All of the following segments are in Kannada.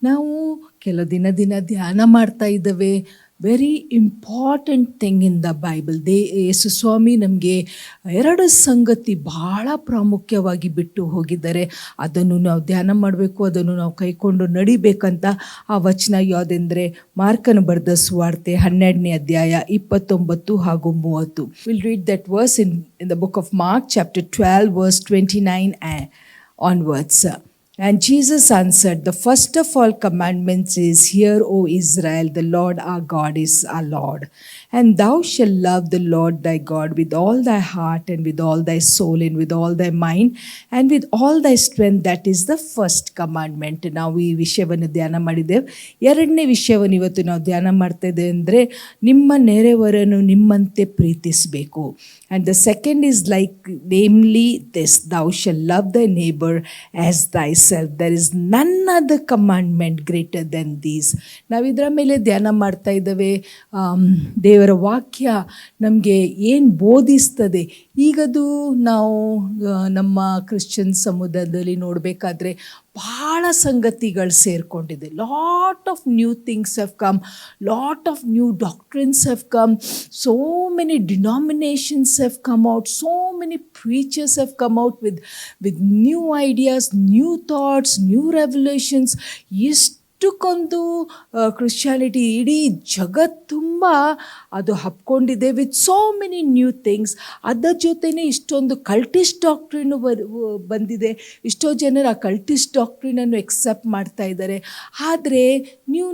ನಾವು ಕೆಲವು ದಿನ ಧ್ಯಾನ ಮಾಡ್ತಾ ಇದ್ದೇವೆ. Very important thing in the Bible. ಯೇಸು ಸ್ವಾಮಿ ನಮಗೆ 2 ಸಂಗತಿ ಬಹಳ ಪ್ರಾಮುಖ್ಯವಾಗಿ ಬಿಟ್ಟು ಹೋಗಿದ್ದಾರೆ. ಅದನ್ನು ನಾವು ಧ್ಯಾನ ಮಾಡಬೇಕು, ಅದನ್ನು ನಾವು ಕೈಕೊಂಡು ನಡಿಬೇಕಂತ. ಆ ವಚನ ಯಾವುದೆಂದರೆ ಮಾರ್ಕನ ಬರೆದ ಸುವಾರ್ತೆ 12ನೇ ಅಧ್ಯಾಯ 29 ಹಾಗೂ 30. Will read that verse in the book of Mark chapter 12 verse 29 onwards. And Jesus answered, "The first of all commandments is, Hear, O Israel, the Lord our God is our Lord. And thou shalt love the Lord thy God with all thy heart and with all thy soul and with all thy mind and with all thy strength. That is the first commandment." ನಾವು ಈ ವಿಷಯವನ್ನು ಧ್ಯಾನ ಮಾಡಿದ್ದೇವೆ. 2ನೇ ವಿಷಯವನ್ನು ಇವತ್ತು ನಾವು ಧ್ಯಾನ ಮಾಡ್ತಾ ಇದ್ದೇವೆ ಅಂದರೆ ನಿಮ್ಮ ನೆರೆಯವರನ್ನು ನಿಮ್ಮಂತೆ ಪ್ರೀತಿಸಬೇಕು. And the second is like, namely this, thou shalt love thy neighbor as thyself. There is none other commandment greater than these. ನಾವು ಇದರ ಮೇಲೆ ಧ್ಯಾನ ಮಾಡ್ತಾ ಇದ್ದೇವೆ. ದೇವರ ವಾಕ್ಯ ನಮಗೆ ಏನು ಬೋಧಿಸ್ತದೆ. ಈಗದು ನಾವು ನಮ್ಮ ಕ್ರಿಶ್ಚಿಯನ್ ಸಮುದಾಯದಲ್ಲಿ ನೋಡಬೇಕಾದ್ರೆ ಬಹಳ ಸಂಗತಿಗಳು ಸೇರಿಕೊಂಡಿದೆ. Lot of new things have come, lot of new doctrines have come, so many denominations have come out, so many preachers have come out with new ideas, new thoughts, new revolutions. ಇಷ್ಟಕ್ಕೊಂದು ಕ್ರಿಶ್ಚಿಯಾನಿಟಿ ಇಡೀ ಜಗತ್ತುಂಬ ಅದು ಹಬ್ಕೊಂಡಿದೆ with so many new things. ಅದರ ಜೊತೆನೇ ಇಷ್ಟೊಂದು ಕಲ್ಟಿಸ್ಟ್ ಡಾಕ್ಟ್ರಿನು ಬಂದಿದೆ. ಎಷ್ಟೋ ಜನರು ಆ ಕಲ್ಟಿಸ್ಟ್ ಡಾಕ್ಟ್ರಿನನ್ನು ಎಕ್ಸೆಪ್ಟ್ ಮಾಡ್ತಾ ಇದ್ದಾರೆ. ಆದರೆ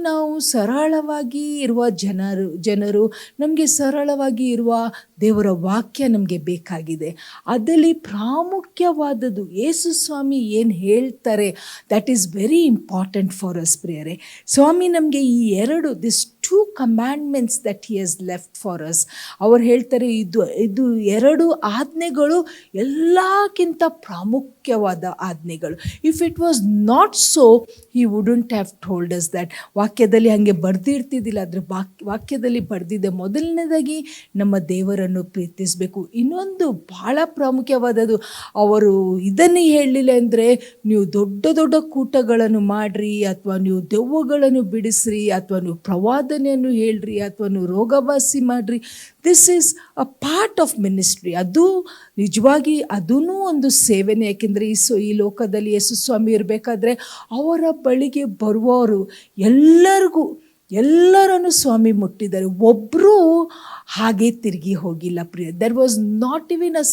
ನಾವು ಸರಳವಾಗಿ ಇರುವ ಜನರು ನಮಗೆ ಸರಳವಾಗಿ ಇರುವ ದೇವರ ವಾಕ್ಯ ನಮಗೆ ಬೇಕಾಗಿದೆ. ಅದರಲ್ಲಿ ಪ್ರಾಮುಖ್ಯವಾದದ್ದು ಯೇಸು ಸ್ವಾಮಿ ಏನು ಹೇಳ್ತಾರೆ, that is very important for us ಪ್ರಿಯರೇ. ಸ್ವಾಮಿ ನಮಗೆ ಈ 2 commandments that he has left for us. ಅವರು ಹೇಳ್ತಾರೆ ಇದು 2 ಆಜ್ಞೆಗಳು ಎಲ್ಲಕ್ಕಿಂತ ಪ್ರಾಮುಖ್ಯವಾದ ಆಜ್ಞೆಗಳು. If it was not so he wouldn't have told us that. ವಾಕ್ಯದಲ್ಲಿ ಹಾಗೆ ಬರ್ದಿರ್ತಿದ್ದಿಲ್ಲ, ಆದರೆ ವಾಕ್ಯದಲ್ಲಿ ಬರ್ದಿದೆ. ಮೊದಲನೇದಾಗಿ ನಮ್ಮ ದೇವರನ್ನು ಪ್ರೀತಿಸಬೇಕು. ಇನ್ನೊಂದು ಬಹಳ ಪ್ರಾಮುಖ್ಯವಾದದ್ದು, ಅವರು ಇದನ್ನೇ ಹೇಳಲಿಲ್ಲ ಅಂದರೆ ನೀವು ದೊಡ್ಡ ದೊಡ್ಡ ಕೂಟಗಳನ್ನು ಮಾಡಿರಿ, ಅಥವಾ ನೀವು ದೆವ್ವಗಳನ್ನು ಬಿಡಿಸ್ರಿ, ಅಥವಾ ನೀವು ಪ್ರವಾದನೆಯನ್ನು ಹೇಳ್ರಿ, ಅಥವಾ ನೀವು ರೋಗವಾಸಿ ಮಾಡಿರಿ. This is a part of ministry. ಅದು ನಿಜವಾಗಿ ಅದೂ ಒಂದು ಸೇವೆನೇ. ಯಾಕೆಂದರೆ ಈ ಲೋಕದಲ್ಲಿ ಯೇಸು ಸ್ವಾಮಿ ಇರಬೇಕಾದ್ರೆ ಅವರ ಬಳಿಗೆ ಬರುವವರು ಎಲ್ಲರನ್ನು ಸ್ವಾಮಿ ಮುಟ್ಟಿದ್ದಾರೆ. ಒಬ್ಬರೂ ಹಾಗೆ ತಿರುಗಿ ಹೋಗಿಲ್ಲ ಪ್ರಿಯ. There was not even a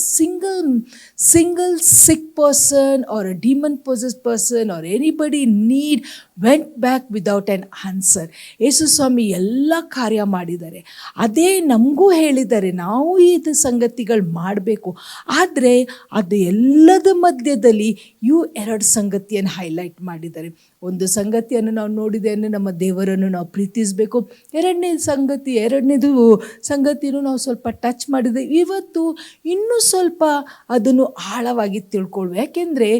single sick person or a demon possessed person or anybody need went back without an answer. ಯೇಸು ಸ್ವಾಮಿ ಎಲ್ಲ ಕಾರ್ಯ ಮಾಡಿದ್ದಾರೆ. ಅದೇ ನಮಗೂ ಹೇಳಿದ್ದಾರೆ, ನಾವು ಇದು ಸಂಗತಿಗಳು ಮಾಡಬೇಕು. ಆದರೆ ಅದು ಎಲ್ಲದ ಮಧ್ಯದಲ್ಲಿ 2 ಸಂಗತಿಯನ್ನು ಹೈಲೈಟ್ ಮಾಡಿದ್ದಾರೆ. ಒಂದು ಸಂಗತಿಯನ್ನು ನಾವು ನೋಡಿದೆ ಅಂದರೆ ನಮ್ಮ ದೇವರನ್ನು ನಾವು ಪ್ರೀತಿಸಬೇಕು. ಎರಡನೇದು ಸಂಗತಿನೂ ನಾವು ಸ್ವಲ್ಪ ಟಚ್ ಮಾಡಿದೆ. ಇವತ್ತು ಇನ್ನೂ ಸ್ವಲ್ಪ ಅದನ್ನು ಆಳವಾಗಿ ತಿಳ್ಕೊಳ್ಬೇಕು. ಯಾಕೆಂದರೆ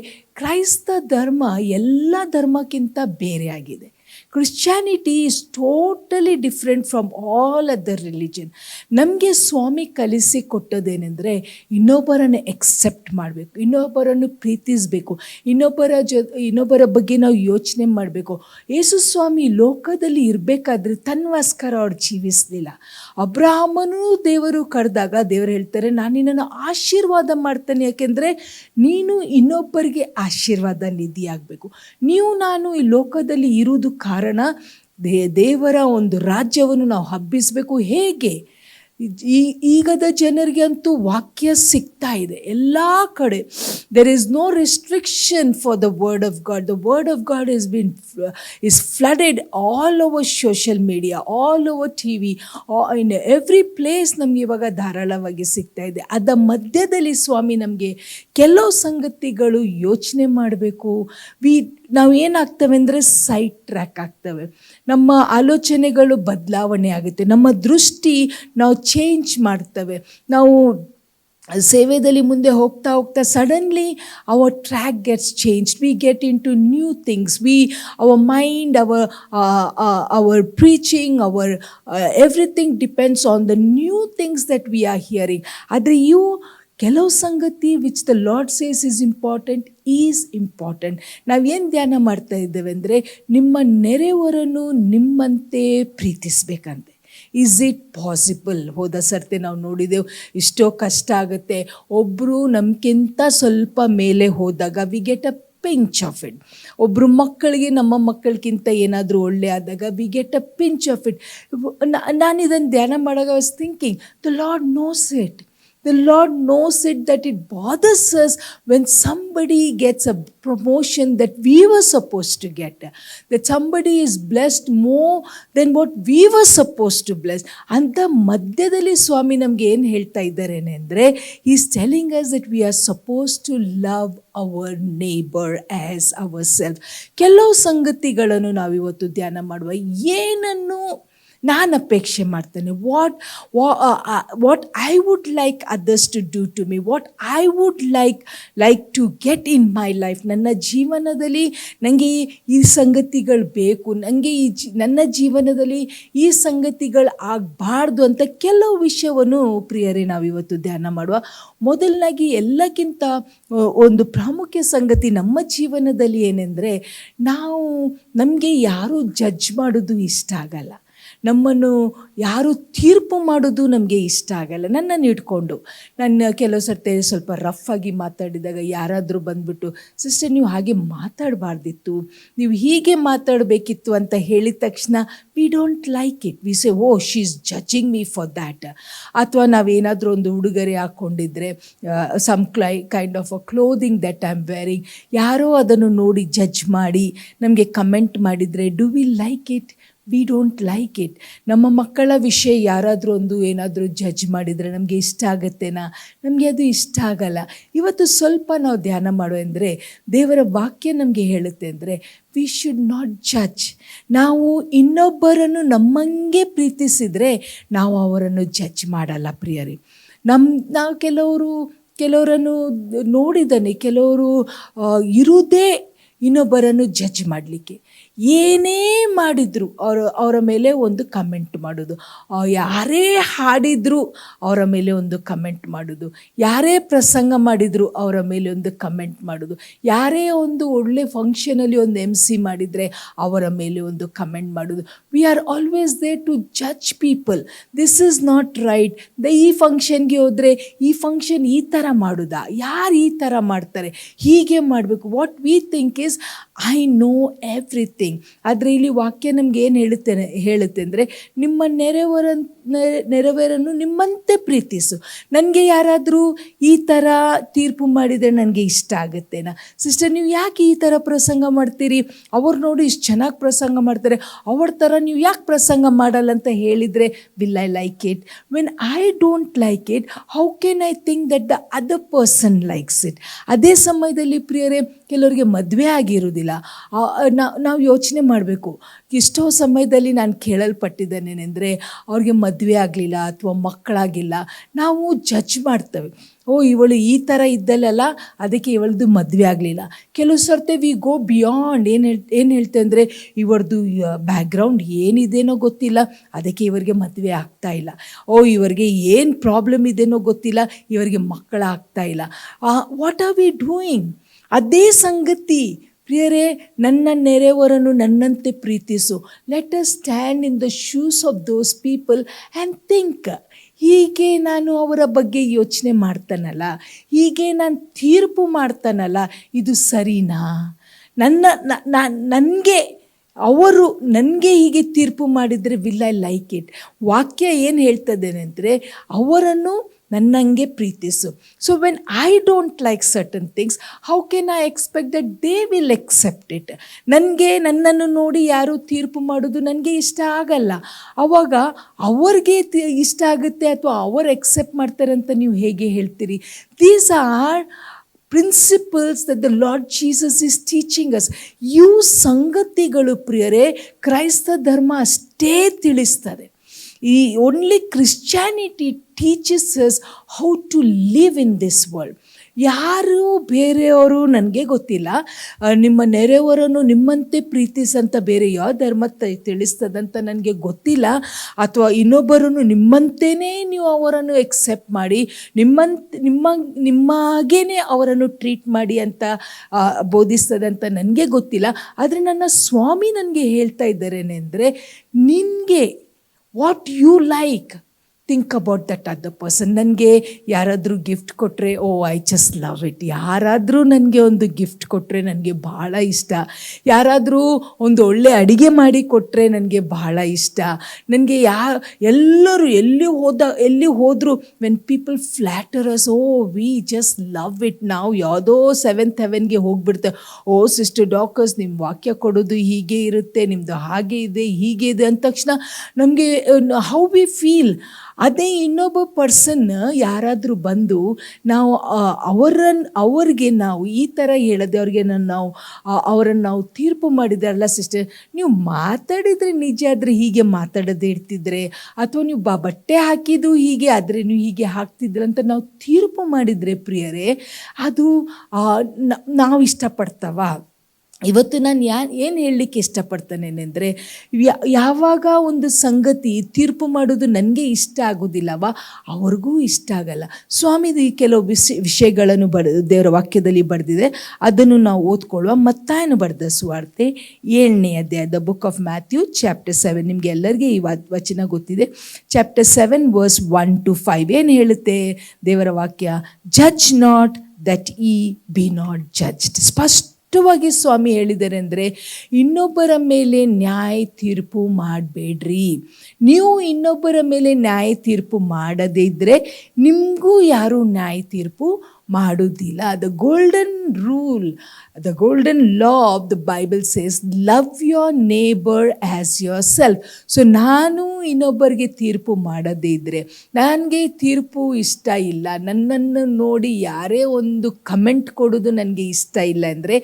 ಕ್ರೈಸ್ತ ಧರ್ಮ ಎಲ್ಲ ಧರ್ಮಕ್ಕಿಂತ ಬೇರೆಯಾಗಿದೆ. Christianity is totally different from all other religion. ನಮಗೆ ಸ್ವಾಮಿ ಕಲಿಸಿ ಕೊಟ್ಟದೇನೆಂದರೆ ಇನ್ನೊಬ್ಬರನ್ನು ಎಕ್ಸೆಪ್ಟ್ ಮಾಡಬೇಕು, ಇನ್ನೊಬ್ಬರನ್ನು ಪ್ರೀತಿಸಬೇಕು, ಇನ್ನೊಬ್ಬರ ಬಗ್ಗೆ ನಾವು ಯೋಚನೆ ಮಾಡಬೇಕು. ಯೇಸು ಸ್ವಾಮಿ ಲೋಕದಲ್ಲಿ ಇರಬೇಕಾದ್ರೆ ತನ್ನಗೋಸ್ಕರ ಅವ್ರು ಜೀವಿಸಲಿಲ್ಲ. ಅಬ್ರಹಾಮನೂ ದೇವರು ಕರೆದಾಗ ದೇವರು ಹೇಳ್ತಾರೆ, ನಾನು ನಿನ್ನನ್ನು ಆಶೀರ್ವಾದ ಮಾಡ್ತೇನೆ, ಯಾಕೆಂದರೆ ನೀನು ಇನ್ನೊಬ್ಬರಿಗೆ ಆಶೀರ್ವಾದ ನಿಧಿಯಾಗಬೇಕು. ನಾನು ಈ ಲೋಕದಲ್ಲಿ ಇರುವುದು ಕಾರಣ ದೇವರ ಒಂದು ರಾಜ್ಯವನ್ನು ನಾವು ಹಬ್ಬಿಸಬೇಕು. ಹೇಗೆ? ಈಗದ ಜನರಿಗೆ ಅಂತೂ ವಾಕ್ಯ ಸಿಗ್ತಾ ಇದೆ ಎಲ್ಲ ಕಡೆ. There is no restriction for the word of God. The word of God is flooded all over social media, all over TV, in every place. ನಮಗೆ ಇವಾಗ ಧಾರಾಳವಾಗಿ ಸಿಗ್ತಾ ಇದೆ. ಅದರ ಮಧ್ಯದಲ್ಲಿ ಸ್ವಾಮಿ ನಮಗೆ ಕೆಲವು ಸಂಗತಿಗಳು ಯೋಚನೆ ಮಾಡಬೇಕು. ನಾವು ಏನಾಗ್ತವೆ ಅಂದರೆ ಸೈಡ್ ಟ್ರ್ಯಾಕ್ ಆಗ್ತವೆ. ನಮ್ಮ ಆಲೋಚನೆಗಳು ಬದಲಾವಣೆ ಆಗುತ್ತೆ. ನಮ್ಮ ದೃಷ್ಟಿ ನಾವು ಚೇಂಜ್ ಮಾಡ್ತವೆ. ನಾವು ಸೇವೆಯಲ್ಲಿ ಮುಂದೆ ಹೋಗ್ತಾ ಹೋಗ್ತಾ suddenly our track gets change. We get into new things. Our mind, our preaching, everything depends on the new things that we are hearing. ಆದರೆ ಕೆಲವು ಸಂಗತಿ which the Lord says is important. ನಾವೇನು ಧ್ಯಾನ ಮಾಡ್ತಾ ಇದ್ದೇವೆ ಅಂದರೆ ನಿಮ್ಮ ನೆರೆಯವರನ್ನು ನಿಮ್ಮಂತೆ ಪ್ರೀತಿಸ್ಬೇಕಂತೆ. Is it possible? ಹೋದ ಸರ್ತಿ ನಾವು ನೋಡಿದೆವು, ಎಷ್ಟೋ ಕಷ್ಟ ಆಗುತ್ತೆ. ಒಬ್ಬರು ನಮಗಿಂತ ಸ್ವಲ್ಪ ಮೇಲೆ ಹೋದಾಗ we get a pinch off it. ಒಬ್ಬರು ಮಕ್ಕಳಿಗೆ ನಮ್ಮ ಮಕ್ಕಳಿಗಿಂತ ಏನಾದರೂ ಒಳ್ಳೆ ಆದಾಗ we get a pinch off it. ನಾನು ಇದನ್ನು ಧ್ಯಾನ ಮಾಡಾಗ I was thinking, the lord knows it. The Lord knows it, that it bothers us when somebody gets a promotion that we were supposed to get, that somebody is blessed more than what we were supposed to bless. ಅಂತ ಮಧ್ಯದಲ್ಲಿ ಸ್ವಾಮಿ ನಮಗೆ ಏನು ಹೇಳ್ತಾ ಇದ್ದಾರೆ ಅಂದರೆ, he is telling us that we are supposed to love our neighbor as ourselves. ಕೆಲವು ಸಂಗತಿಗಳನ್ನು ನಾವಿವತ್ತು ಧ್ಯಾನ ಮಾಡುವ. ಏನನ್ನು ನಾನು ಅಪೇಕ್ಷೆ ಮಾಡ್ತೇನೆ, what I would like others to do to me, what I would like to get in my life. ನನ್ನ ಜೀವನದಲ್ಲಿ ನನಗೆ ಈ ಸಂಗತಿಗಳು ಬೇಕು, ನನಗೆ ನನ್ನ ಜೀವನದಲ್ಲಿ ಈ ಸಂಗತಿಗಳು ಆಗಬಾರ್ದು ಅಂತ ಕೆಲವು ವಿಷಯವನ್ನು ಪ್ರಿಯರೇ ನಾವಿವತ್ತು ಧ್ಯಾನ ಮಾಡುವ. ಮೊದಲನಾಗಿ ಎಲ್ಲಕ್ಕಿಂತ ಒಂದು ಪ್ರಾಮುಖ್ಯ ಸಂಗತಿ ನಮ್ಮ ಜೀವನದಲ್ಲಿ ಏನೆಂದರೆ, ನಮಗೆ ಯಾರೂ ಜಡ್ಜ್ ಮಾಡೋದು ಇಷ್ಟ ಆಗಲ್ಲ. ನಮ್ಮನ್ನು ಯಾರು ತೀರ್ಪು ಮಾಡೋದು ನಮಗೆ ಇಷ್ಟ ಆಗಲ್ಲ. ನನ್ನನ್ನು ಇಟ್ಕೊಂಡು ನಾನು ಕೆಲವು ಸರ್ತಿ ಸ್ವಲ್ಪ ರಫ್ ಆಗಿ ಮಾತಾಡಿದಾಗ ಯಾರಾದರೂ ಬಂದುಬಿಟ್ಟು, ಸಿಸ್ಟರ್ ನೀವು ಹಾಗೆ ಮಾತಾಡಬಾರ್ದಿತ್ತು, ನೀವು ಹೀಗೆ ಮಾತಾಡಬೇಕಿತ್ತು ಅಂತ ಹೇಳಿದ ತಕ್ಷಣ we don't like it. We say, oh she is judging me for that. ಅಥವಾ ನಾವೇನಾದರೂ ಒಂದು ಉಡುಗೊರೆ ಹಾಕ್ಕೊಂಡಿದ್ರೆ, some kind of a clothing that I am wearing, ಯಾರೋ ಅದನ್ನು ನೋಡಿ ಜಡ್ಜ್ ಮಾಡಿ ನಮಗೆ ಕಮೆಂಟ್ ಮಾಡಿದರೆ, do we like it? We don't like it. ನಮ್ಮ ಮಕ್ಕಳ ವಿಷಯ ಯಾರಾದರೂ ಏನಾದರೂ ಜಡ್ಜ್ ಮಾಡಿದರೆ ನಮಗೆ ಇಷ್ಟ ಆಗುತ್ತೇನಾ? ನಮಗೆ ಅದು ಇಷ್ಟ ಆಗಲ್ಲ. ಇವತ್ತು ಸ್ವಲ್ಪ ನಾವು ಧ್ಯಾನ ಮಾಡೋ ಅಂದರೆ, ದೇವರ ವಾಕ್ಯ ನಮಗೆ ಹೇಳುತ್ತೆ ಅಂದರೆ, ವಿ ಶುಡ್ ನಾಟ್ ಜಡ್ಜ್. ನಾವು ಇನ್ನೊಬ್ಬರನ್ನು ನಮ್ಮಂಗೆ ಪ್ರೀತಿಸಿದರೆ ನಾವು ಅವರನ್ನು ಜಡ್ಜ್ ಮಾಡಲ್ಲ ಪ್ರಿಯರೇ. ನಾವು ಕೆಲವರನ್ನು ನೋಡಿದ್ದಾನೆ, ಕೆಲವರು ಇರುವುದೇ ಇನ್ನೊಬ್ಬರನ್ನು ಜಡ್ಜ್ ಮಾಡಲಿಕ್ಕೆ. ಏನೇ ಮಾಡಿದ್ರು ಅವರ ಮೇಲೆ ಒಂದು ಕಮೆಂಟ್ ಮಾಡೋದು, ಯಾರೇ ಹಾಡಿದ್ರು ಅವರ ಮೇಲೆ ಒಂದು ಕಮೆಂಟ್ ಮಾಡೋದು, ಯಾರೇ ಪ್ರಸಂಗ ಮಾಡಿದ್ರು ಅವರ ಮೇಲೆ ಒಂದು ಕಮೆಂಟ್ ಮಾಡೋದು, ಯಾರೇ ಒಂದು ಒಳ್ಳೆ ಫಂಕ್ಷನಲ್ಲಿ ಒಂದು MC ಮಾಡಿದರೆ ಅವರ ಮೇಲೆ ಒಂದು ಕಮೆಂಟ್ ಮಾಡೋದು. We are always there to judge people. This is not right. ಈ ಫಂಕ್ಷನ್ಗೆ ಹೋದರೆ ಈ ಫಂಕ್ಷನ್ ಈ ಥರ ಮಾಡೋದಾ, ಯಾರು ಈ ಥರ ಮಾಡ್ತಾರೆ, ಹೀಗೆ ಮಾಡಬೇಕು. What we think is I know everything. ಆದರೆ ಇಲ್ಲಿ ವಾಕ್ಯ ನಮ್ಗೆ ಏನು ಹೇಳುತ್ತೆ ಅಂದರೆ, ನಿಮ್ಮ ನೆರೆಯವರನ್ನು ನಿಮ್ಮಂತೆ ಪ್ರೀತಿಸು. ನನಗೆ ಯಾರಾದರೂ ಈ ಥರ ತೀರ್ಪು ಮಾಡಿದರೆ ನನಗೆ ಇಷ್ಟ ಆಗುತ್ತೇನಾ? ಸಿಸ್ಟರ್ ನೀವು ಯಾಕೆ ಈ ಥರ ಪ್ರಸಂಗ ಮಾಡ್ತೀರಿ, ಅವ್ರು ನೋಡಿ ಇಷ್ಟು ಚೆನ್ನಾಗಿ ಪ್ರಸಂಗ ಮಾಡ್ತಾರೆ, ಅವ್ರ ಥರ ನೀವು ಯಾಕೆ ಪ್ರಸಂಗ ಮಾಡಲ್ಲ ಅಂತ ಹೇಳಿದರೆ, will I like it? When I don't like it, how can I think that the other person likes it? ಅದೇ ಸಮಯದಲ್ಲಿ ಪ್ರಿಯರೇ, ಕೆಲವರಿಗೆ ಮದುವೆ ಆಗಿರೋದಿಲ್ಲ. ನಾವು ಯೋಚನೆ ಮಾಡಬೇಕು. ಎಷ್ಟೋ ಸಮಯದಲ್ಲಿ ನಾನು ಕೇಳಲ್ಪಟ್ಟಿದ್ದೇನೆಂದರೆ, ಅವ್ರಿಗೆ ಮದುವೆ ಆಗಲಿಲ್ಲ ಅಥವಾ ಮಕ್ಕಳಾಗಿಲ್ಲ, ನಾವು ಜಡ್ಜ್ ಮಾಡ್ತೇವೆ. ಓ ಇವಳು ಈ ಥರ ಇದ್ದಲ್ಲ, ಅದಕ್ಕೆ ಇವಳದು ಮದುವೆ ಆಗಲಿಲ್ಲ. ಕೆಲವು ಸರ್ತಿ ವಿ ಗೋ ಬಿಯಾಂಡ್. ಏನು ಹೇಳ್ತೆ ಅಂದರೆ, ಇವರದು ಬ್ಯಾಕ್ಗ್ರೌಂಡ್ ಏನಿದೇನೋ ಗೊತ್ತಿಲ್ಲ, ಅದಕ್ಕೆ ಇವರಿಗೆ ಮದುವೆ ಆಗ್ತಾ ಇಲ್ಲ. ಓ ಇವರಿಗೆ ಏನು ಪ್ರಾಬ್ಲಮ್ ಇದೆನೋ ಗೊತ್ತಿಲ್ಲ, ಇವರಿಗೆ ಮಕ್ಕಳಾಗ್ತಾ ಇಲ್ಲ. What are we doing? ಅದೇ ಸಂಗತಿ ಪ್ರಿಯರೇ, ನನ್ನ ನೆರೆಯವರನ್ನು ನನ್ನಂತೆ ಪ್ರೀತಿಸು. Let us stand in the shoes of those people and think. ಹೀಗೆ ನಾನು ಅವರ ಬಗ್ಗೆ ಯೋಚನೆ ಮಾಡ್ತಾನಲ್ಲ, ಹೀಗೆ ನಾನು ತೀರ್ಪು ಮಾಡ್ತಾನಲ್ಲ, ಇದು ಸರಿನಾ? ನನಗೆ ಹೀಗೆ ತೀರ್ಪು ಮಾಡಿದರೆ ವಿಲ್ ಐ ಲೈಕ್ ಇಟ್? ವಾಕ್ಯ ಏನು ಹೇಳ್ತದೇನೆ ಅಂದರೆ, ಅವರನ್ನು ನನ್ನಂಗೆ ಪ್ರೀತಿಸು. So when I don't like certain things, how can I expect that they will accept it? ನನ್ನನ್ನು ನೋಡಿ ಯಾರು ತೀರ್ಪು ಮಾಡೋದು ನನಗೆ ಇಷ್ಟ ಆಗಲ್ಲ. ಆವಾಗ ಅವ್ರಿಗೆ ಇಷ್ಟ ಆಗುತ್ತೆ ಅಥವಾ ಅವರು ಎಕ್ಸೆಪ್ಟ್ ಮಾಡ್ತಾರೆ ಅಂತ ನೀವು ಹೇಗೆ ಹೇಳ್ತೀರಿ? These are principles that the lord Jesus is teaching us. ಇವು ಸಂಗತಿಗಳು ಪ್ರಿಯರೇ ಕ್ರೈಸ್ತ ಧರ್ಮ ಅಷ್ಟೇ ತಿಳಿಸ್ತದೆ. Only Christianity teaches us how to live in this world. ಯಾರು ಬೇರೆಯವರು ನನಗೆ ಗೊತ್ತಿಲ್ಲ. ನಿಮ್ಮ ನೆರೆಯವರನ್ನು ನಿಮ್ಮಂತೆ ಪ್ರೀತಿಸಂತ ಬೇರೆ ಯಾವ ಧರ್ಮ ತಿಳಿಸ್ತದಂತ ನನಗೆ ಗೊತ್ತಿಲ್ಲ. ಅಥವಾ ಇನ್ನೊಬ್ಬರನ್ನು ನಿಮ್ಮಂತೆಯೇ ನೀವು ಅವರನ್ನು ಎಕ್ಸೆಪ್ಟ್ ಮಾಡಿ ನಿಮ್ಮಾಗೇನೆ ಅವರನ್ನು ಟ್ರೀಟ್ ಮಾಡಿ ಅಂತ ಬೋಧಿಸ್ತದಂತ ನನಗೆ ಗೊತ್ತಿಲ್ಲ. ಆದರೆ ನನ್ನ ಸ್ವಾಮಿ ನನಗೆ ಹೇಳ್ತಾ ಇದ್ದಾರೇನೆಂದರೆ, ನಿನಗೆ what you like, think about that other person. ನನಗೆ ಯಾರಾದರೂ ಗಿಫ್ಟ್ ಕೊಟ್ಟರೆ, oh I just love it. ಯಾರಾದರೂ ನನಗೆ ಒಂದು ಗಿಫ್ಟ್ ಕೊಟ್ಟರೆ ನನಗೆ ಬಹಳ ಇಷ್ಟ. ಯಾರಾದರೂ ಒಂದು ಒಳ್ಳೆ ಅಡುಗೆ ಮಾಡಿ ಕೊಟ್ಟರೆ ನನಗೆ ಬಹಳ ಇಷ್ಟ. ನನಗೆ ಎಲ್ಲರೂ ಎಲ್ಲಿ ಹೋದರೂ when people flatter us, oh we just love it. ನಾವು ಯಾವುದೋ 7th ಹೆವೆನ್ಗೆ ಹೋಗ್ಬಿಡ್ತೇವೆ. ಓ ಸಿಸ್ಟರ್ ಡಾಕರ್ಸ್, ನಿಮ್ಮ ವಾಕ್ಯ ಕೊಡೋದು ಹೀಗೆ ಇರುತ್ತೆ, ನಿಮ್ಮದು ಹಾಗೆ ಇದೆ ಹೀಗೆ ಇದೆ ಅಂದ ತಕ್ಷಣ ನಮಗೆ ಹೌ ವಿ ಫೀಲ್. ಅದೇ ಇನ್ನೊಬ್ಬ ಪರ್ಸನ್ ಯಾರಾದರೂ ಬಂದು ನಾವು ಅವ್ರಿಗೆ ನಾವು ಈ ಥರ ಹೇಳದೆ ಅವರನ್ನು ನಾವು ತೀರ್ಪು ಮಾಡಿದಾರಲ್ಲ ಸಿಸ್ಟರ್, ನೀವು ಮಾತಾಡಿದರೆ ನಿಜ ಆದರೆ ಹೀಗೆ ಮಾತಾಡೋದೇ ಇರ್ತಿದ್ರೆ, ಅಥವಾ ನೀವು ಬಟ್ಟೆ ಹಾಕಿದ್ದು ಹೀಗೆ ಆದರೆ ನೀವು ಹೀಗೆ ಹಾಕ್ತಿದ್ರೆ ಅಂತ ನಾವು ತೀರ್ಪು ಮಾಡಿದರೆ ಪ್ರಿಯರೇ, ಅದು ನಾವು ಇಷ್ಟಪಡ್ತಾವ? ಇವತ್ತು ನಾನು ಏನು ಹೇಳಲಿಕ್ಕೆ ಇಷ್ಟಪಡ್ತಾನೇನೆಂದರೆ, ಯಾವಾಗ ಒಂದು ಸಂಗತಿ ತೀರ್ಪು ಮಾಡೋದು ನನಗೆ ಇಷ್ಟ ಆಗೋದಿಲ್ಲವ, ಅವ್ರಿಗೂ ಇಷ್ಟ ಆಗಲ್ಲ. ಸ್ವಾಮಿದು ಈ ಕೆಲವು ವಿಷಯಗಳನ್ನು ದೇವರ ವಾಕ್ಯದಲ್ಲಿ ಬರೆದಿದೆ, ಅದನ್ನು ನಾವು ಓದ್ಕೊಳ್ಳುವ. ಮತ್ತಾಯನು ಬರೆದ ಸುವಾರ್ತೆ 7ನೇ ಅಧ್ಯಾಯ, the book of Matthew chapter 7. ನಿಮಗೆ ಎಲ್ಲರಿಗೆ ಈ ವಚನ ಗೊತ್ತಿದೆ. ಚಾಪ್ಟರ್ 7 ವರ್ಸ್ 1 to 5 ಏನು ಹೇಳುತ್ತೆ ದೇವರ ವಾಕ್ಯ? Judge not that ye be not judged. ಸ್ಪಷ್ಟವಾಗಿ ಸ್ವಾಮಿ ಹೇಳಿದ್ದಾರೆ ಅಂದರೆ, ಇನ್ನೊಬ್ಬರ ಮೇಲೆ ನ್ಯಾಯ ತೀರ್ಪು ಮಾಡಬೇಡ್ರಿ. ನೀವು ಇನ್ನೊಬ್ಬರ ಮೇಲೆ ನ್ಯಾಯ ತೀರ್ಪು ಮಾಡದೇ ಇದ್ದರೆ ನಿಮಗೂ ಯಾರೂ ನ್ಯಾಯ ತೀರ್ಪು ಮಾಡೋದಿಲ್ಲ. The golden rule, the golden law of the Bible says, love your neighbour as your self. So ನಾನು ಇನ್ನೊಬ್ಬರಿಗೆ ತೀರ್ಪು ಮಾಡದೇ ಇದ್ದರೆ, ನನಗೆ ತೀರ್ಪು ಇಷ್ಟ ಇಲ್ಲ, ನನ್ನನ್ನು ನೋಡಿ ಯಾರೇ ಒಂದು ಕಮೆಂಟ್ ಕೊಡೋದು ನನಗೆ ಇಷ್ಟ ಇಲ್ಲ ಅಂದರೆ,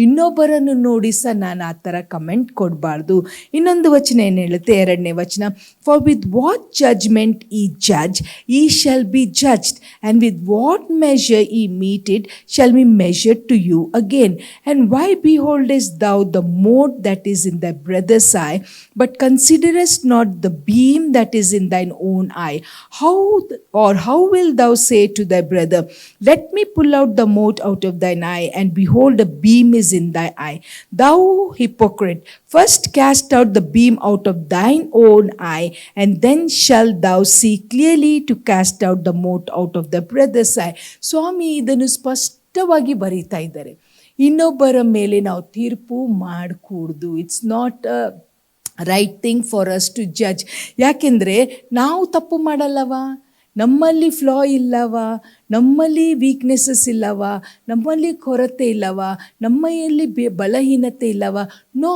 ಇನ್ನೊಬ್ಬರನ್ನು ನೋಡಿ ಸಹ ನಾನು ಆ ಥರ ಕಮೆಂಟ್ ಕೊಡಬಾರ್ದು. ಇನ್ನೊಂದು ವಚನ ಏನು ಹೇಳುತ್ತೆ? 2ನೇ ವಚನ, ಫಾರ್ ವಿತ್ ವಾಟ್ ಜಡ್ಜ್ಮೆಂಟ್ ಈ ಜಡ್ಜ್ ಈ shall be judged, and with what measure ye meet it shall be measured to you again. And why beholdest thou the mote that is in thy brother's eye, but considerest not the beam that is in thine own eye? How will thou say to thy brother, let me pull out the mote out of thine eye, and behold, a beam is in thy eye? Thou hypocrite, first cast out the beam out of thine own eye, and then shalt thou see clearly to cast out the mote out of the brother's eye. ಸ್ವಾಮಿ ಇದನ್ನು ಸ್ಪಷ್ಟವಾಗಿ ಬರೀತಾ ಇದ್ದಾರೆ. ಇನ್ನೊಬ್ಬರ ಮೇಲೆ ನಾವು ತೀರ್ಪು ಮಾಡಕೂಡ್ದು. It's not a right thing for us to judge. ಯಾಕೆಂದರೆ ನಾವು ತಪ್ಪು ಮಾಡಲ್ಲವ, ನಮ್ಮಲ್ಲಿ ಫ್ಲಾ ಇಲ್ಲವ, ನಮ್ಮಲ್ಲಿ ವೀಕ್ನೆಸ್ಸಸ್ ಇಲ್ಲವ, ನಮ್ಮಲ್ಲಿ ಕೊರತೆ ಇಲ್ಲವ, ನಮ್ಮಲ್ಲಿ ಬಲಹೀನತೆ ಇಲ್ಲವ. ನೋ,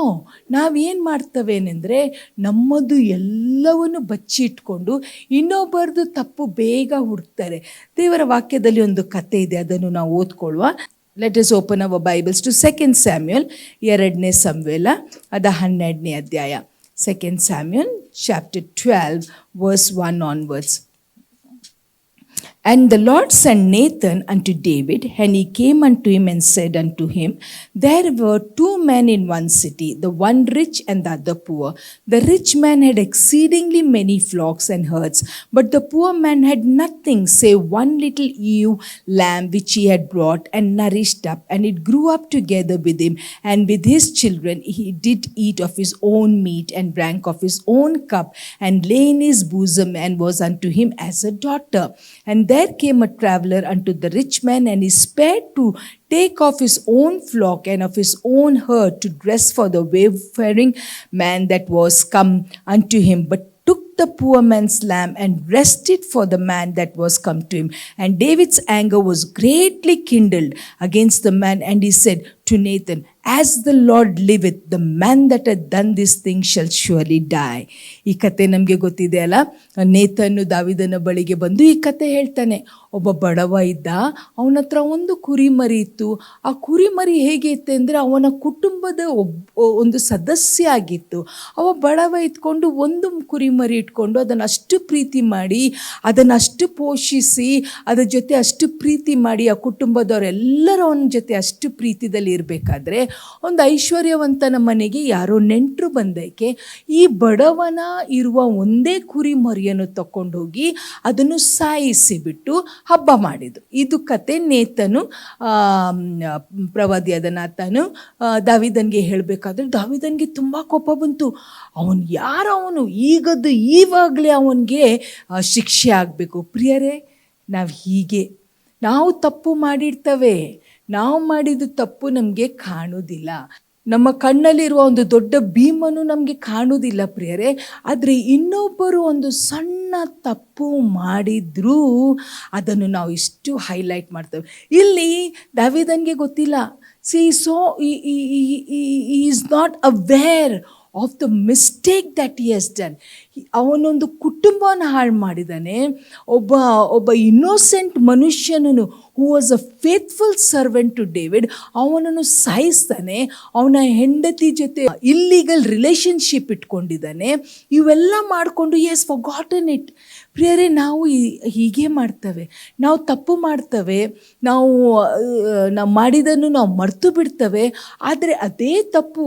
ನಾವೇನು ಮಾಡ್ತವೇನೆಂದರೆ ನಮ್ಮದು ಎಲ್ಲವನ್ನು ಬಚ್ಚಿಟ್ಕೊಂಡು ಇನ್ನೊಬ್ಬರದು ತಪ್ಪು ಬೇಗ ಹುಡುಕ್ತಾರೆ. ದೇವರ ವಾಕ್ಯದಲ್ಲಿ ಒಂದು ಕತೆ ಇದೆ, ಅದನ್ನು ನಾವು ಓದ್ಕೊಳ್ಳುವ. Let us open our Bibles to 2 Samuel 2ನೇ ಸಮುವೇಲ, ಅದು 12ನೇ ಅಧ್ಯಾಯ. 2 Samuel chapter 12 verse 1 onwards. And the Lord sent Nathan unto David, and he came unto him and said unto him, there were 2 men in one city, the one rich and the other poor. The rich man had exceedingly many flocks and herds, but the poor man had nothing save one little ewe lamb which he had brought and nourished up, and it grew up together with him, and with his children he did eat of his own meat, and drank of his own cup, and lay in his bosom, and was unto him as a daughter. And there came a traveler unto the rich man, and he spared to take of his own flock and of his own herd to dress for the wayfaring man that was come unto him, but took the poor man's lamb and rested for the man that was come to him. And David's anger was greatly kindled against the man, and he said to Nathan, as the Lord liveth, the man that hath done this thing shall surely die. ಈ ಕತೆ ನಮಗೆ ಗೊತ್ತಿದೆ ಅಲ್ಲ. ನೇತನು ದಾವಿದನ ಬಳಿಗೆ ಬಂದು ಈ ಕತೆ ಹೇಳ್ತಾನೆ. ಒಬ್ಬ ಬಡವ ಇದ್ದ, ಅವನ ಹತ್ರ ಒಂದು ಕುರಿಮರಿ ಇತ್ತು. ಆ ಕುರಿಮರಿ ಹೇಗೆ ಇತ್ತು ಅಂದರೆ ಅವನ ಕುಟುಂಬದ ಒಂದು ಸದಸ್ಯ ಆಗಿತ್ತು. ಅವ ಬಡವ ಇಟ್ಕೊಂಡು ಒಂದು ಕುರಿಮರಿ ಇಟ್ಕೊಂಡು ಅದನ್ನು ಅಷ್ಟು ಪ್ರೀತಿ ಮಾಡಿ, ಅದನ್ನು ಅಷ್ಟು ಪೋಷಿಸಿ, ಅದರ ಜೊತೆ ಅಷ್ಟು ಪ್ರೀತಿ ಮಾಡಿ, ಆ ಕುಟುಂಬದವರೆಲ್ಲರೂ ಅವನ ಜೊತೆ ಅಷ್ಟು ಪ್ರೀತಿದಲ್ಲಿ ಇರಬೇಕಾದ್ರೆ ಒಂದು ಐಶ್ವರ್ಯವಂತನ ಮನೆಗೆ ಯಾರೋ ನೆಂಟರು ಬಂದೈಕೆ ಈ ಬಡವನ ಇರುವ ಒಂದೇ ಕುರಿಮರಿಯನ್ನು ತಗೊಂಡೋಗಿ ಅದನ್ನು ಸಾಯಿಸಿಬಿಟ್ಟು ಹಬ್ಬ ಮಾಡಿದರು. ಇದು ಕತೆ ನೇತನು ಪ್ರವಾದಿಯಾದ ನಾತನು ದಾವೀದನಿಗೆ ಹೇಳಬೇಕಾದ್ರೆ ದಾವೀದನಿಗೆ ತುಂಬ ಕೋಪ ಬಂತು. ಅವನು ಈಗದ್ದು ಈವಾಗಲೇ ಅವನಿಗೆ ಶಿಕ್ಷೆ ಆಗಬೇಕು. ಪ್ರಿಯರೇ, ನಾವು ತಪ್ಪು ಮಾಡಿರ್ತವೆ, ನಾವು ಮಾಡಿದ ತಪ್ಪು ನಮಗೆ ಕಾಣೋದಿಲ್ಲ, ನಮ್ಮ ಕಣ್ಣಲ್ಲಿರುವ ಒಂದು ದೊಡ್ಡ ಭೀಮನು ನಮಗೆ ಕಾಣುವುದಿಲ್ಲ ಪ್ರಿಯರೇ. ಆದರೆ ಇನ್ನೊಬ್ಬರು ಒಂದು ಸಣ್ಣ ತಪ್ಪು ಮಾಡಿದ್ರೂ ಅದನ್ನು ನಾವು ಇಷ್ಟು ಹೈಲೈಟ್ ಮಾಡ್ತೇವೆ. ಇಲ್ಲಿ ದಾವೀದನಿಗೆ ಗೊತ್ತಿಲ್ಲ. Is not aware of the mistake that he has done. ಅವನೊಂದು ಕುಟುಂಬವನ್ನು ಹಾಳು ಮಾಡಿದ್ದಾನೆ. ಒಬ್ಬ ಇನ್ನೋಸೆಂಟ್ ಮನುಷ್ಯನನ್ನು who was a faithful servant to David, ಅವನನ್ನು ಸಾಯಿಸ್ತಾನೆ. ಅವನ ಹೆಂಡತಿ ಜೊತೆ ಇಲ್ಲೀಗಲ್ ರಿಲೇಷನ್ಶಿಪ್ ಇಟ್ಕೊಂಡಿದ್ದಾನೆ. ಇವೆಲ್ಲ ಮಾಡಿಕೊಂಡು ಎಸ್ ಫಾರ್ಗಾಟನ್ ಇಟ್. ಪ್ರಿಯರೇ, ನಾವು ಹೀಗೆ ಮಾಡ್ತೇವೆ, ನಾವು ತಪ್ಪು ಮಾಡ್ತೇವೆ, ನಾವು ಮಾಡಿದ್ದನ್ನು ನಾವು ಮರೆತು ಬಿಡ್ತೇವೆ. ಆದರೆ ಅದೇ ತಪ್ಪು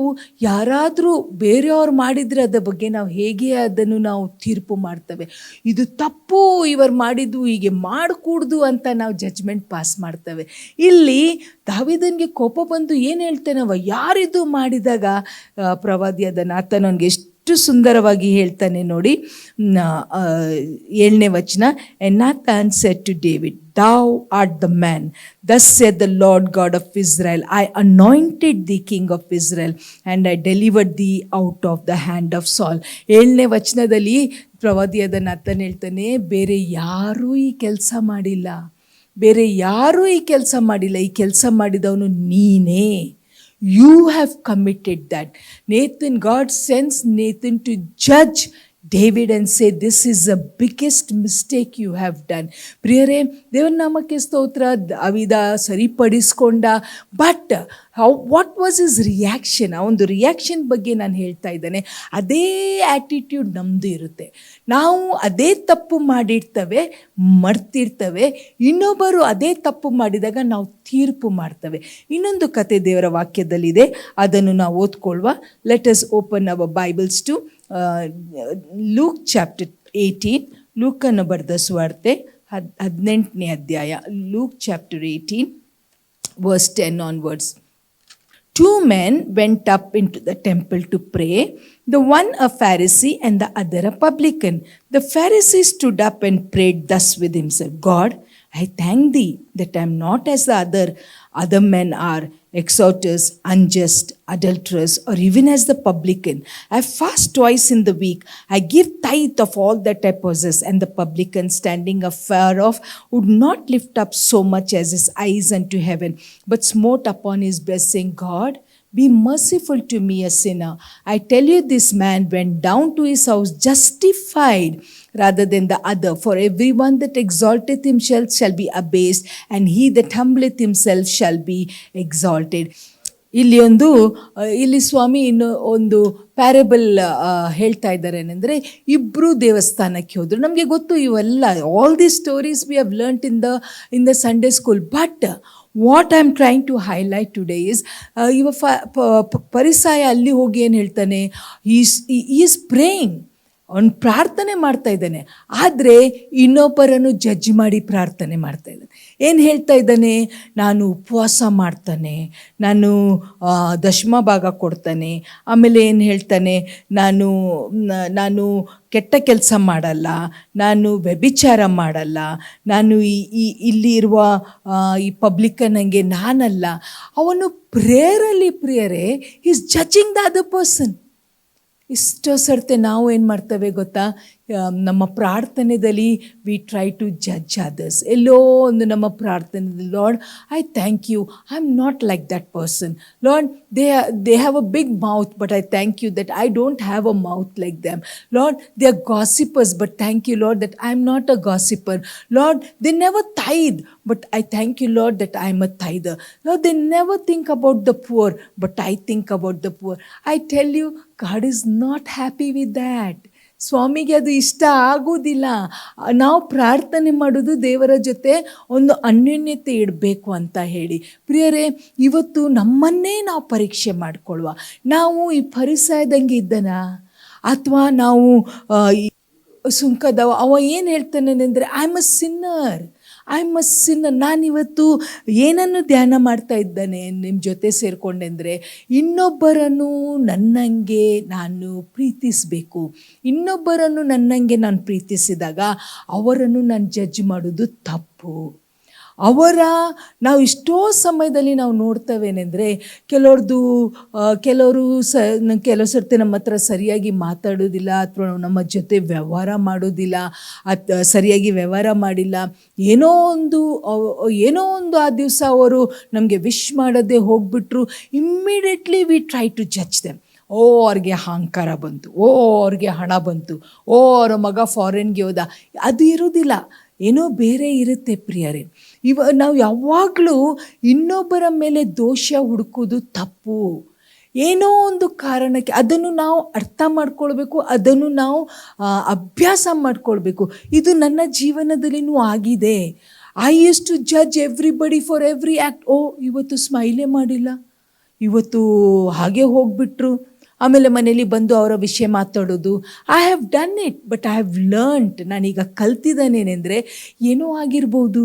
ಯಾರಾದರೂ ಬೇರೆಯವ್ರು ಮಾಡಿದರೆ ಅದರ ಬಗ್ಗೆ ನಾವು ಹೇಗೆ ಅದನ್ನು ನಾವು ತೀರ್ಪು ಮಾಡ್ತೇವೆ. ಇದು ತಪ್ಪು, ಇವರು ಮಾಡಿದ್ದು ಹೀಗೆ ಮಾಡಕೂಡ್ದು ಅಂತ ನಾವು ಜಜ್ಮೆಂಟ್ ಪಾಸ್ ಮಾಡ್ತೇವೆ. ಇಲ್ಲಿ ದಾವೀದನಿಗೆ ಕೋಪ ಬಂದು ಏನು ಹೇಳ್ತಾನವ, ಯಾರಿದು ಮಾಡಿದಾಗ ಪ್ರವಾದಿಯಾದ ನಾತನನಿಗೆ ಎಷ್ಟು ಸುಂದರವಾಗಿ ಹೇಳ್ತಾನೆ ನೋಡಿ. 7ನೇ ವಚನ, And Nathan said to David, Thou art the man. Thus said the Lord God of Israel, I anointed thee king of Israel, and I delivered thee out of the hand of Saul. 7ನೇ ವಚನದಲ್ಲಿ ಪ್ರವಾದಿಯಾದ ನಾತನ್ ಹೇಳ್ತಾನೆ, ಬೇರೆ ಯಾರೂ ಈ ಕೆಲಸ ಮಾಡಿಲ್ಲ, ಈ ಕೆಲಸ ಮಾಡಿದವನು ನೀನೇ. You have committed that. God sends Nathan to judge David and say, this is the biggest mistake you have done. ಪ್ರಿಯರೇ, ದೇವರ ನಾಮಕ್ಕೆ ಸ್ತೋತ್ರ. ದಾವೀದ ಸರಿಪಡಿಸ್ಕೊಂಡ. But what was his reaction? ಆ ಒಂದು ರಿಯಾಕ್ಷನ್ ಬಗ್ಗೆ ನಾನು ಹೇಳ್ತಾ ಇದ್ದೇನೆ. ಅದೇ ಆ್ಯಟಿಟ್ಯೂಡ್ ನಮ್ಮದು ಇರುತ್ತೆ. ನಾವು ಅದೇ ತಪ್ಪು ಮಾಡಿರ್ತವೆ, ಮರ್ತಿರ್ತವೆ. ಇನ್ನೊಬ್ಬರು ಅದೇ ತಪ್ಪು ಮಾಡಿದಾಗ ನಾವು ತೀರ್ಪು ಮಾಡ್ತೇವೆ. ಇನ್ನೊಂದು ಕತೆ ದೇವರ ವಾಕ್ಯದಲ್ಲಿದೆ, ಅದನ್ನು ನಾವು ಓದ್ಕೊಳ್ಳುವ. Let us open our Bibles to Luke chapter 18. ಲೂಕನ್ನು ಬರೆದ ಸುವಾರ್ತೆ 18ನೇ ಅಧ್ಯಾಯ, Luke chapter 18 verse 10 onwards. 2 men went up into the temple to pray, the one a Pharisee and the other a publican. The Pharisee stood up and prayed thus with himself, God, I thank thee that I am not as the other men are, extorters, unjust, adulterers, or even as the publican. I fast twice in the week. I give tithe of all that I possess. And the publican, standing afar off, would not lift up so much as his eyes unto heaven, but smote upon his breast, saying, God, be merciful to me, a sinner. I tell you, this man went down to his house justified rather than the other. For everyone that exalteth himself shall be abased, and he that humbleth himself shall be exalted. ಇಲ್ಲಿ ಸ್ವಾಮಿ ಒಂದು ಪ್ಯಾರಬಲ್ ಹೇಳ್ತಾ ಇದ್ದಾರೆ. ಏನಂದರೆ, ಇಬ್ಬರು ದೇವಸ್ಥಾನಕ್ಕೆ ಹೋದರು. ನಮಗೆ ಗೊತ್ತು ಇವೆಲ್ಲ, all the stories we have learned in the Sunday school. But what I am trying to highlight today is, ಪರಿಸಾಯ ಅಲ್ಲಿ ಹೋಗಿ ಏನು ಹೇಳ್ತಾನೆ, ಈಸ್ ಪ್ರೇಯಿಂಗ್, ಅವನು ಪ್ರಾರ್ಥನೆ ಮಾಡ್ತಾ ಇದ್ದಾನೆ. ಆದರೆ ಇನ್ನೊಬ್ಬರನ್ನು ಜಡ್ಜ್ ಮಾಡಿ ಪ್ರಾರ್ಥನೆ ಮಾಡ್ತಾ ಇದ್ದಾನೆ. ಏನು ಹೇಳ್ತಾ ಇದ್ದಾನೆ, ನಾನು ಉಪವಾಸ ಮಾಡ್ತಾನೆ, ನಾನು ದಶಮ ಭಾಗ ಕೊಡ್ತಾನೆ. ಆಮೇಲೆ ಏನು ಹೇಳ್ತಾನೆ, ನಾನು ಕೆಟ್ಟ ಕೆಲಸ ಮಾಡಲ್ಲ, ನಾನು ವ್ಯಭಿಚಾರ ಮಾಡಲ್ಲ, ನಾನು ಇಲ್ಲಿ ಇರುವ ಈ ಪಬ್ಲಿಕನ್ನಂಗೆ ನಾನಲ್ಲ. ಅವನು ಪ್ರೇಯರೇ is judging the other person. ಇಷ್ಟೋ ಸರ್ತೆ ನಾವು ಏನು ಮಾಡ್ತೇವೆ ಗೊತ್ತಾ, ನಮ್ಮ ಪ್ರಾರ್ಥನೆಯಲ್ಲಿ we try to judge others. ಎಲ್ಲೋ ಒಂದು ನಮ್ಮ ಪ್ರಾರ್ಥನೆಯಲ್ಲಿ, Lord I thank you, I am not like that person. Lord they have a big mouth, but I thank you that I don't have a mouth like them. Lord they are gossipers, but thank you Lord that I am not a gossiper. Lord, they never tithe, but I thank you Lord that I am a tither. Lord, they never think about the poor, but I think about the poor. I tell you, God is not happy with that. ಸ್ವಾಮಿಗೆ ಅದು ಇಷ್ಟ ಆಗೋದಿಲ್ಲ. ನಾವು ಪ್ರಾರ್ಥನೆ ಮಾಡೋದು ದೇವರ ಜೊತೆ ಒಂದು ಅನ್ಯೋನ್ಯತೆ ಇಡಬೇಕು ಅಂತ ಹೇಳಿ. ಪ್ರಿಯರೇ, ಇವತ್ತು ನಮ್ಮನ್ನೇ ನಾವು ಪರೀಕ್ಷೆ ಮಾಡಿಕೊಳ್ಳುವ. ನಾವು ಈ ಫರಿಸಾಯದಂಗೆ ಇದ್ದನಾ, ಅಥವಾ ನಾವು ಸುಂಕದವ? ಅವ ಏನು ಹೇಳ್ತಾನೆ ಅಂದರೆ, ಐ ಆಮ್ ಅ ಸಿನ್ನರ್. ನಾನಿವತ್ತು ಏನನ್ನು ಧ್ಯಾನ ಮಾಡ್ತಾ ಇದ್ದಾನೆ ನಿಮ್ಮ ಜೊತೆ ಸೇರಿಕೊಂಡೆ ಅಂದರೆ, ಇನ್ನೊಬ್ಬರನ್ನು ನನ್ನಂಗೆ ನಾನು ಪ್ರೀತಿಸಬೇಕು. ಇನ್ನೊಬ್ಬರನ್ನು ನನ್ನಂಗೆ ನಾನು ಪ್ರೀತಿಸಿದಾಗ ಅವರನ್ನು ನಾನು ಜಡ್ಜ್ ಮಾಡೋದು ತಪ್ಪು. ನಾವು ಎಷ್ಟೋ ಸಮಯದಲ್ಲಿ ನಾವು ನೋಡ್ತವೇನೆಂದರೆ, ಕೆಲವರು ಕೆಲವು ಸರ್ತಿ ನಮ್ಮ ಹತ್ರ ಸರಿಯಾಗಿ ಮಾತಾಡೋದಿಲ್ಲ, ಅಥವಾ ನಮ್ಮ ಜೊತೆ ವ್ಯವಹಾರ ಮಾಡೋದಿಲ್ಲ, ಸರಿಯಾಗಿ ವ್ಯವಹಾರ ಮಾಡಿಲ್ಲ. ಏನೋ ಒಂದು ಆ ದಿವಸ ಅವರು ನಮಗೆ ವಿಶ್ ಮಾಡೋದೇ ಹೋಗ್ಬಿಟ್ರು, immediately we try to judge them. ಅವ್ರಿಗೆ ಅಹಂಕಾರ ಬಂತು, ಅವ್ರಿಗೆ ಹಣ ಬಂತು, ಅವ್ರ ಮಗ ಫಾರಿನ್ಗೆ ಹೋದ. ಅದು ಇರೋದಿಲ್ಲ, ಏನೋ ಬೇರೆ ಇರುತ್ತೆ ಪ್ರಿಯರೇ. ನಾವು ಯಾವಾಗಲೂ ಇನ್ನೊಬ್ಬರ ಮೇಲೆ ದೋಷ ಹುಡುಕೋದು ತಪ್ಪು. ಏನೋ ಒಂದು ಕಾರಣಕ್ಕೆ ಅದನ್ನು ನಾವು ಅರ್ಥ ಮಾಡ್ಕೊಳ್ಬೇಕು, ಅದನ್ನು ನಾವು ಅಭ್ಯಾಸ ಮಾಡ್ಕೊಳ್ಬೇಕು. ಇದು ನನ್ನ ಜೀವನದಲ್ಲಿನೂ ಆಗಿದೆ. I use to judge everybody for every act. ಇವತ್ತು ಸ್ಮೈಲೇ ಮಾಡಿಲ್ಲ, ಇವತ್ತು ಹಾಗೆ ಹೋಗ್ಬಿಟ್ರು, ಆಮೇಲೆ ಮನೇಲಿ ಬಂದು ಅವರ ವಿಷಯ ಮಾತಾಡೋದು. I have done it, but I have learned. ನಾನೀಗ ಕಲ್ತಿದ್ದಾನೇನೆಂದರೆ, ಏನೋ ಆಗಿರ್ಬೋದು,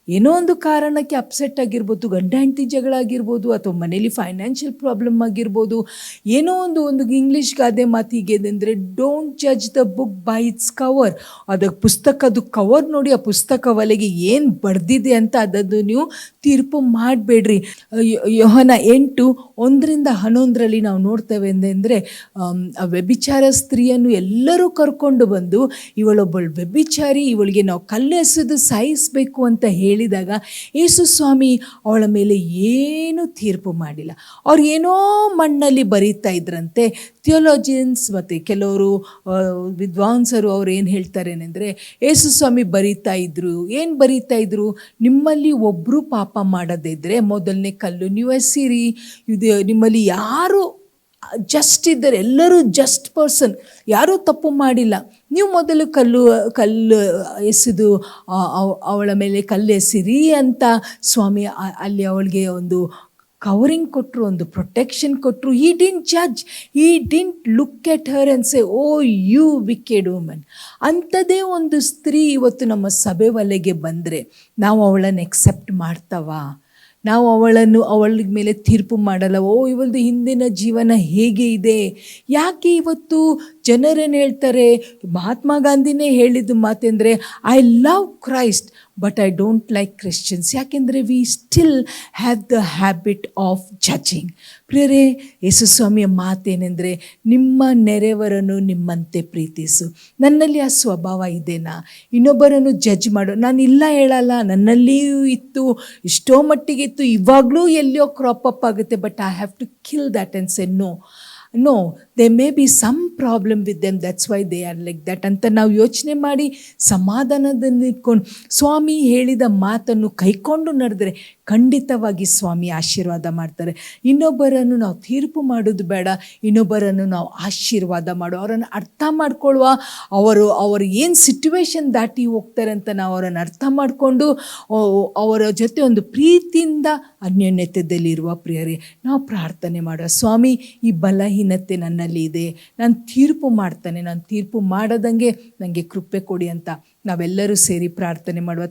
ಏನೋ ಒಂದು ಕಾರಣಕ್ಕೆ ಅಪ್ಸೆಟ್ ಆಗಿರ್ಬೋದು, ಗಂಡ ಹೆಂಡತಿ ಜಗಳ ಆಗಿರ್ಬೋದು, ಅಥವಾ ಮನೇಲಿ ಫೈನಾನ್ಷಿಯಲ್ ಪ್ರಾಬ್ಲಮ್ ಆಗಿರ್ಬೋದು. ಏನೋ ಒಂದು ಇಂಗ್ಲೀಷ್ ಗಾದೆ ಮಾತಿಗೆ ಅಂದರೆ, don't judge the book by it's cover. ಅದಕ್ಕೆ ಪುಸ್ತಕದ ಕವರ್ ನೋಡಿ, ಆ ಪುಸ್ತಕ ಒಲೆಗೆ ಏನು ಬರೆದಿದೆ ಅಂತ ಅದನ್ನು ನೀವು ತೀರ್ಪು ಮಾಡಬೇಡ್ರಿ. ಯೋಹನ 8:1-11 ನಾವು ನೋಡ್ತೇವೆ ಅಂದರೆ, ವ್ಯಭಿಚಾರ ಸ್ತ್ರೀಯನ್ನು ಎಲ್ಲರೂ ಕರ್ಕೊಂಡು ಬಂದು, ಇವಳೊಬ್ಬಳು ವ್ಯಭಿಚಾರಿ, ಇವಳಿಗೆ ನಾವು ಕಲ್ಲೆಸೆದು ಸಾಯಿಸಬೇಕು ಅಂತ ಹೇಳಿದಾಗ ಯೇಸು ಸ್ವಾಮಿ ಅವಳ ಮೇಲೆ ಏನೂ ತೀರ್ಪು ಮಾಡಿಲ್ಲ. ಅವ್ರು ಏನೋ ಮಣ್ಣಲ್ಲಿ ಬರೀತಾ ಇದ್ರಂತೆ. ಥಿಯೋಲಾಜಿಯನ್ಸ್ ಮತ್ತು ಕೆಲವರು ವಿದ್ವಾಂಸರು ಅವ್ರು ಏನು ಹೇಳ್ತಾರೇನೆಂದರೆ, ಯೇಸು ಸ್ವಾಮಿ ಬರೀತಾ ಇದ್ರು, ನಿಮ್ಮಲ್ಲಿ ಒಬ್ಬರು ಪಾಪ ಮಾಡದಿದ್ದರೆ ಮೊದಲನೇ ಕಲ್ಲು ನೀವು ಎಸೀರಿ. ಇದು ನಿಮ್ಮಲ್ಲಿ ಯಾರು ಜಸ್ಟ್ ಇದ್ದಾರೆ, ಎಲ್ಲರೂ ಜಸ್ಟ್ ಪರ್ಸನ್, ಯಾರೂ ತಪ್ಪು ಮಾಡಿಲ್ಲ, ನೀವು ಮೊದಲು ಕಲ್ಲು ಎಸೆದು ಅವಳ ಮೇಲೆ ಕಲ್ಲು ಎಸಿರಿ ಅಂತ ಸ್ವಾಮಿ ಅಲ್ಲಿ ಅವಳಿಗೆ ಒಂದು ಕವರಿಂಗ್ ಕೊಟ್ಟರು, ಒಂದು ಪ್ರೊಟೆಕ್ಷನ್ ಕೊಟ್ಟರು. He didn't judge, he didn't look at her and say, oh you wicked woman. ಅಂಥದ್ದೇ ಒಂದು ಸ್ತ್ರೀ ಇವತ್ತು ನಮ್ಮ ಸಭೆ ಒಲೆಗೆ ಬಂದರೆ ನಾವು ಅವಳನ್ನು ಎಕ್ಸೆಪ್ಟ್ ಮಾಡ್ತಾವಾ? ನಾವು ಅವಳ ಮೇಲೆ ತೀರ್ಪು ಮಾಡಲ್ಲ. ಇವಳದು ಹಿಂದಿನ ಜೀವನ ಹೇಗೆ ಇದೆ? ಯಾಕೆ ಇವತ್ತು ಜನರೇನು ಹೇಳ್ತಾರೆ? ಮಹಾತ್ಮ ಗಾಂಧಿನೇ ಹೇಳಿದ್ದು ಮಾತೆಂದರೆ, I love Christ but I don't like Christians. ಯಾಕೆಂದರೆ we still have the habit of judging. ಪ್ರಿಯರೇ, ಯೇಸು ಸ್ವಾಮಿಯ ಮಾತೇನೆಂದರೆ, ನಿಮ್ಮ ನೆರೆಯವರನ್ನು ನಿಮ್ಮಂತೆ ಪ್ರೀತಿಸು. ನನ್ನಲ್ಲಿ ಆ ಸ್ವಭಾವ ಇದೆನಾ? ಇನ್ನೊಬ್ಬರನ್ನು ಜಡ್ಜ್ ಮಾಡೋ ನಾನು ಇಲ್ಲ ಹೇಳಲ್ಲ, ನನ್ನಲ್ಲಿಯೂ ಇತ್ತು, ಎಷ್ಟೋ ಮಟ್ಟಿಗೆ ಇತ್ತು, ಇವಾಗಲೂ ಎಲ್ಲಿಯೋ ಕ್ರಾಪ್ ಅಪ್ ಆಗುತ್ತೆ. But I have to kill that and say no, there may be some problem with them, that's why they are like that ಅಂತ ನಾವು ಯೋಚನೆ ಮಾಡಿ ಸಮಾಧಾನದಲ್ಲಿ ಇಟ್ಕೊಂಡು ಸ್ವಾಮಿ ಹೇಳಿದ ಮಾತನ್ನು ಕೈಕೊಂಡು ನಡೆದರೆ ಖಂಡಿತವಾಗಿ ಸ್ವಾಮಿ ಆಶೀರ್ವಾದ ಮಾಡ್ತಾರೆ. ಇನ್ನೊಬ್ಬರನ್ನು ನಾವು ತೀರ್ಪು ಮಾಡೋದು ಬೇಡ, ಇನ್ನೊಬ್ಬರನ್ನು ನಾವು ಆಶೀರ್ವಾದ ಮಾಡು. ಅವರನ್ನು ಅರ್ಥ ಮಾಡ್ಕೊಳ್ಳುವ, ಅವರು ಏನು ಸಿಚುವೇಶನ್ ದಾಟಿ ಹೋಗ್ತಾರೆ ಅಂತ ನಾವು ಅವರನ್ನು ಅರ್ಥ ಮಾಡಿಕೊಂಡು ಅವರ ಜೊತೆ ಒಂದು ಪ್ರೀತಿಯಿಂದ ಅನ್ಯೋನ್ಯತೆಯಲ್ಲಿರುವ ಪ್ರಿಯರೇ ನಾವು ಪ್ರಾರ್ಥನೆ ಮಾಡುವ. ಸ್ವಾಮಿ, ಈ ಬಲಹೀನತೆ ನನ್ನಲ್ಲಿ ಇದೆ, ನಾನು ತೀರ್ಪು ಮಾಡ್ತಾನೆ, ನಾನು ತೀರ್ಪು ಮಾಡದಂಗೆ ನನಗೆ ಕೃಪೆ ಕೊಡಿ ಅಂತ ನಾವೆಲ್ಲರೂ ಸೇರಿ ಪ್ರಾರ್ಥನೆ ಮಾಡುವ.